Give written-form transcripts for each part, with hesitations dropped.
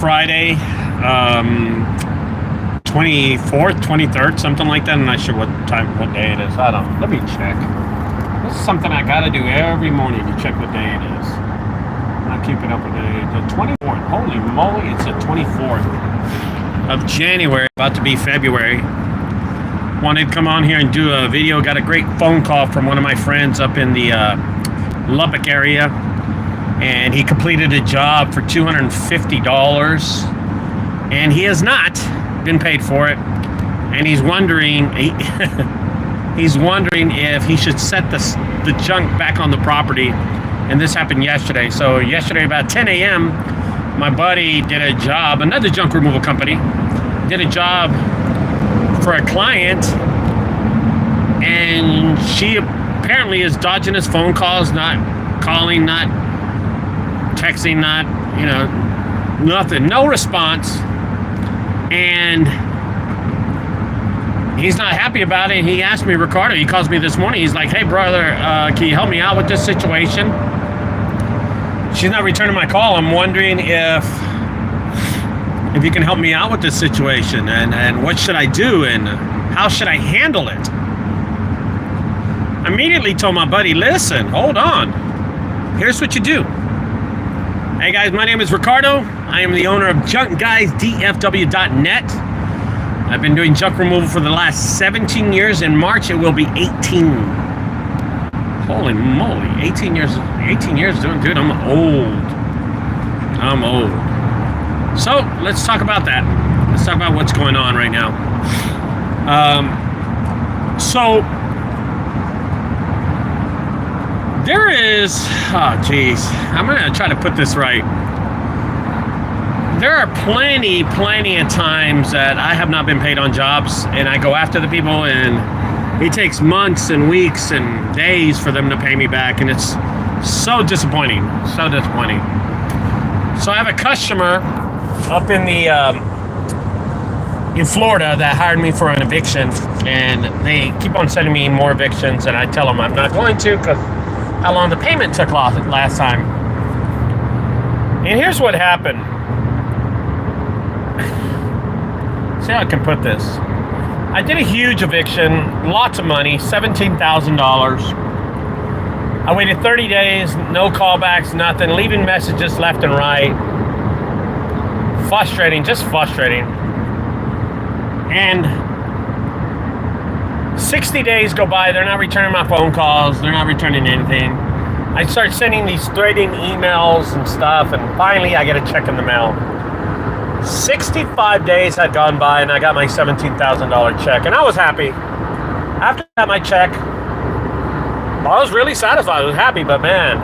Friday, 24th, 23rd, something like that. I'm not sure what day it is. I don't know. Let me check. This is something I gotta do every morning to check what day it is. Not keeping up with the 24th. Holy moly, it's the 24th of January, about to be February. Wanted to come on here and do a video. Got a great phone call from one of my friends up in the Lubbock area, and he completed a job for $250, and he has not been paid for it, and he's wondering he's wondering if he should set the junk back on the property. And this happened yesterday. So yesterday about 10 a.m. my buddy did a job, another junk removal company did a job for a client, and she apparently is dodging his phone calls, not calling, not texting, not, nothing, no response. And he's not happy about it. He asked me, Ricardo, he calls me this morning. He's like, hey, brother, can you help me out with this situation? She's not returning my call. I'm wondering if you can help me out with this situation, and what should I do, and how should I handle it? I immediately told my buddy, listen, hold on. Here's what you do. Hey guys, my name is Ricardo. I am the owner of junkguysdfw.net. I've been doing junk removal for the last 17 years. In March, it will be 18. Holy moly, 18 years doing, dude, I'm old. So, let's talk about that. Let's talk about what's going on right now. So, there is, oh geez, I'm gonna try to put this right. There are plenty of times that I have not been paid on jobs, and I go after the people, and it takes months and weeks and days for them to pay me back, and it's so disappointing, so disappointing. So I have a customer up in Florida that hired me for an eviction, and they keep on sending me more evictions, and I tell them I'm not going to because how long the payment took last time. And here's what happened. See how I can put this. I did a huge eviction, lots of money, $17,000. I waited 30 days, no callbacks, nothing, leaving messages left and right. Frustrating, just frustrating. And 60 days go by, they're not returning my phone calls, they're not returning anything. I start sending these threatening emails and stuff, and finally I get a check in the mail. 65 days had gone by, and I got my $17,000 check, and I was happy. After I got my check, I was really satisfied. I was happy, but man,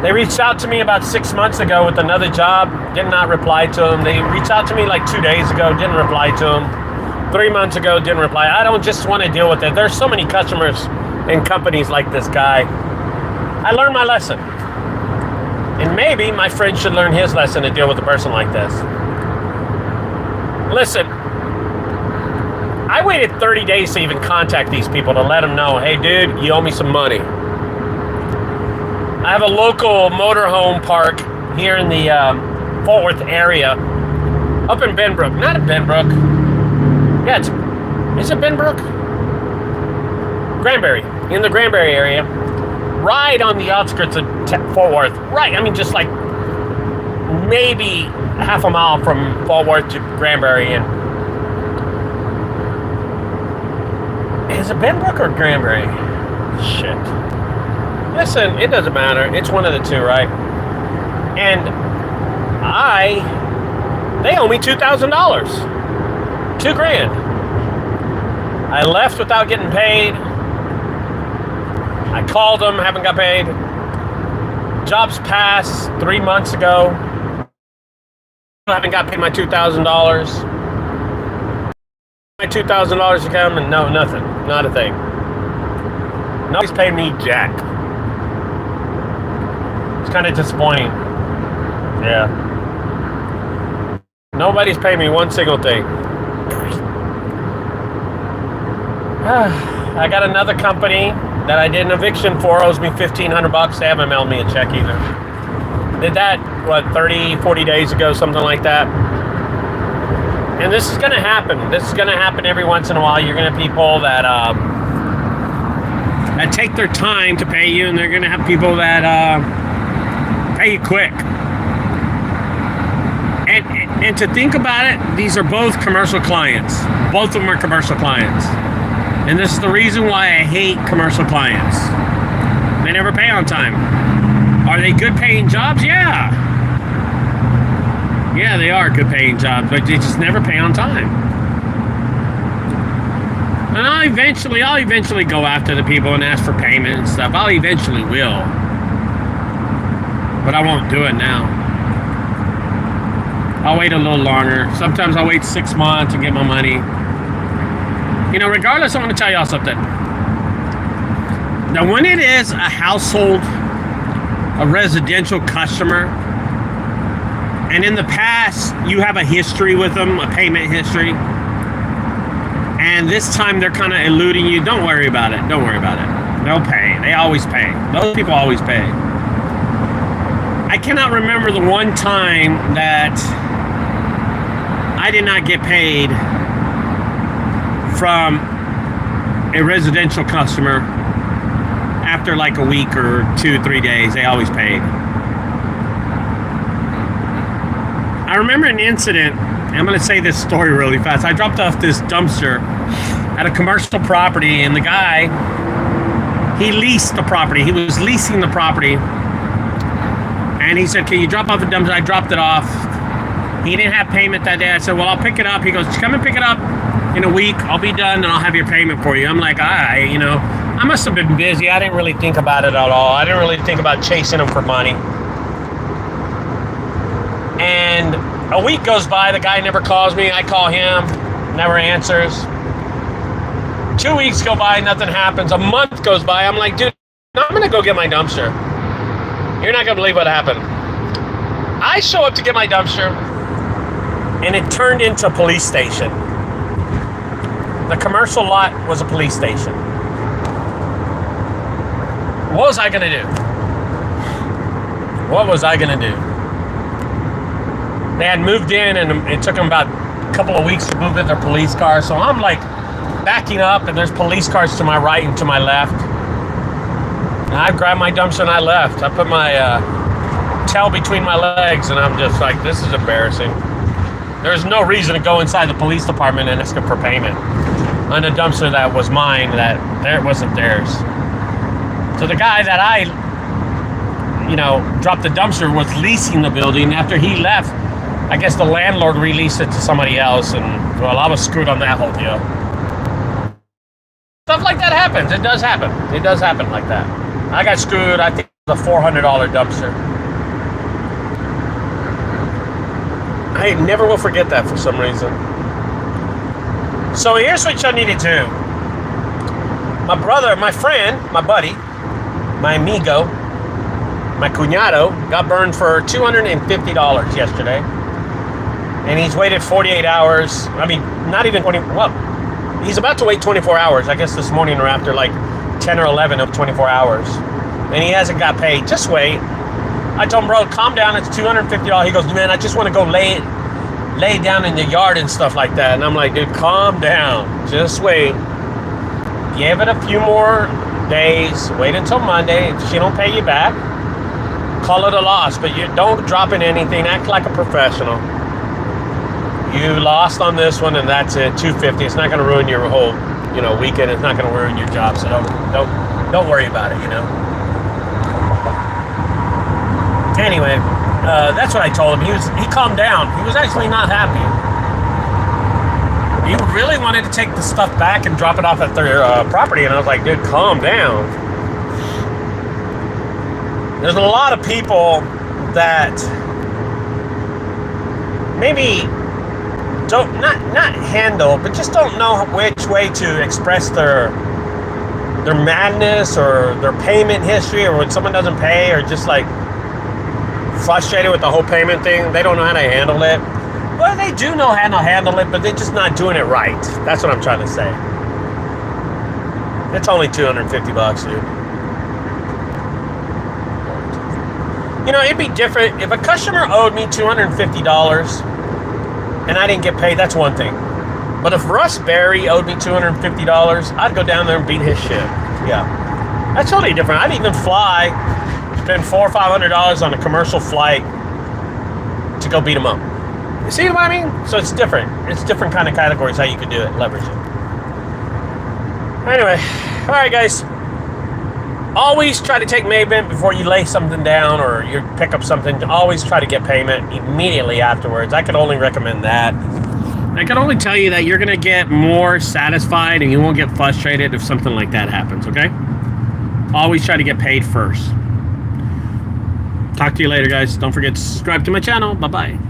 they reached out to me about 6 months ago with another job, did not reply to them. They reached out to me like 2 days ago, didn't reply to them. 3 months ago, didn't reply. I don't just want to deal with it. There's so many customers and companies like this guy. I learned my lesson. And maybe my friend should learn his lesson to deal with a person like this. Listen, I waited 30 days to even contact these people to let them know, hey dude, you owe me some money. I have a local motorhome park here in the Fort Worth area, up in Benbrook. Not in Benbrook. Yeah, is it Benbrook? Granbury, in the Granbury area. Right on the outskirts of Fort Worth. Right, I mean just like maybe half a mile from Fort Worth to Granbury. And is it Benbrook or Granbury? Shit. Listen, it doesn't matter. It's one of the two, right? And they owe me $2,000. $2,000. I left without getting paid. I called them, haven't got paid. Jobs passed 3 months ago. I haven't got paid my $2,000. My $2,000 to come, and no, nothing. Not a thing. Nobody's paid me jack. It's kind of disappointing. Yeah. Nobody's paid me one single thing. I got another company that I did an eviction for, owes me $1,500. They haven't mailed me a check either. Did that 30, 40 days ago, something like that. And this is going to happen. This is going to happen every once in a while. You're going to have people that take their time to pay you, and they're going to have people that pay you quick. And to think about it, these are both commercial clients. Both of them are commercial clients. And this is the reason why I hate commercial clients. They never pay on time. Are they good paying jobs? Yeah. Yeah, they are good paying jobs, but they just never pay on time. And I'll eventually go after the people and ask for payment and stuff. I'll eventually will. But I won't do it now. I'll wait a little longer. Sometimes I'll wait 6 months to get my money. You know, regardless, I want to tell y'all something. Now, when it is a household, a residential customer, and in the past, you have a history with them, a payment history, and this time they're kind of eluding you, don't worry about it. Don't worry about it. They'll pay. They always pay. Those people always pay. I cannot remember the one time that I did not get paid from a residential customer after like a week or 2-3 days. They always paid. I remember an incident. I'm going to say this story really fast. I dropped off this dumpster at a commercial property, and the guy, he leased the property. He was leasing the property. And he said, can you drop off the dumpster? I dropped it off. He didn't have payment that day. I said, well, I'll pick it up. He goes, come and pick it up in a week. I'll be done, and I'll have your payment for you. I'm like, I must have been busy. I didn't really think about it at all. I didn't really think about chasing him for money. And a week goes by. The guy never calls me. I call him. Never answers. 2 weeks go by. Nothing happens. A month goes by. I'm like, dude, I'm going to go get my dumpster. You're not going to believe what happened. I show up to get my dumpster, and it turned into a police station. The commercial lot was a police station. What was I going to do? What was I going to do? They had moved in, and it took them about a couple of weeks to move in their police car. So I'm like backing up, and there's police cars to my right and to my left. And I grabbed my dumpster and I left. I put my tail between my legs, and I'm just like, this is embarrassing. There's no reason to go inside the police department and ask them for payment on a dumpster that was mine, that there wasn't theirs. So the guy that I, dropped the dumpster was leasing the building. After he left, I guess the landlord released it to somebody else, and well, I was screwed on that whole deal. Stuff like that happens. It does happen. It does happen like that. I got screwed. I think it was a $400 dumpster. I never will forget that for some reason. So here's what you need to do. My brother, my friend, my buddy, my amigo, my cuñado got burned for $250 yesterday. And he's waited 48 hours. I mean, not even 20. Well, he's about to wait 24 hours, I guess this morning, or after like 10 or 11 of 24 hours. And he hasn't got paid. Just wait. I told him, bro, calm down. It's $250. He goes, man, I just want to go lay down in the yard and stuff like that. And I'm like, dude, calm down. Just wait. Give it a few more days. Wait until Monday. If she don't pay you back, call it a loss. But you don't drop in anything. Act like a professional. You lost on this one, and that's it. $250. It's not going to ruin your whole, weekend. It's not going to ruin your job. So don't worry about it. Anyway, that's what I told him. He calmed down. He was actually not happy. He really wanted to take the stuff back and drop it off at their property, and I was like, dude, calm down. There's a lot of people that maybe don't not handle, but just don't know which way to express their madness or their payment history, or when someone doesn't pay, or just like frustrated with the whole payment thing. They don't know how to handle it. Well, they do know how to handle it, but they're just not doing it right. That's what I'm trying to say. It's only $250, dude. You know, it'd be different if a customer owed me $250 and I didn't get paid. That's one thing. But if Russ Berry owed me $250, I'd go down there and beat his shit. Yeah, that's totally different. I'd even fly, spend $400 or $500 on a commercial flight to go beat him up. You see what I mean? So it's different. It's different kind of categories how you could do it, leverage it. Anyway, all right, guys. Always try to take payment before you lay something down or you pick up something. Always try to get payment immediately afterwards. I can only recommend that. I can only tell you that you're going to get more satisfied and you won't get frustrated if something like that happens, okay? Always try to get paid first. Talk to you later, guys. Don't forget to subscribe to my channel. Bye-bye.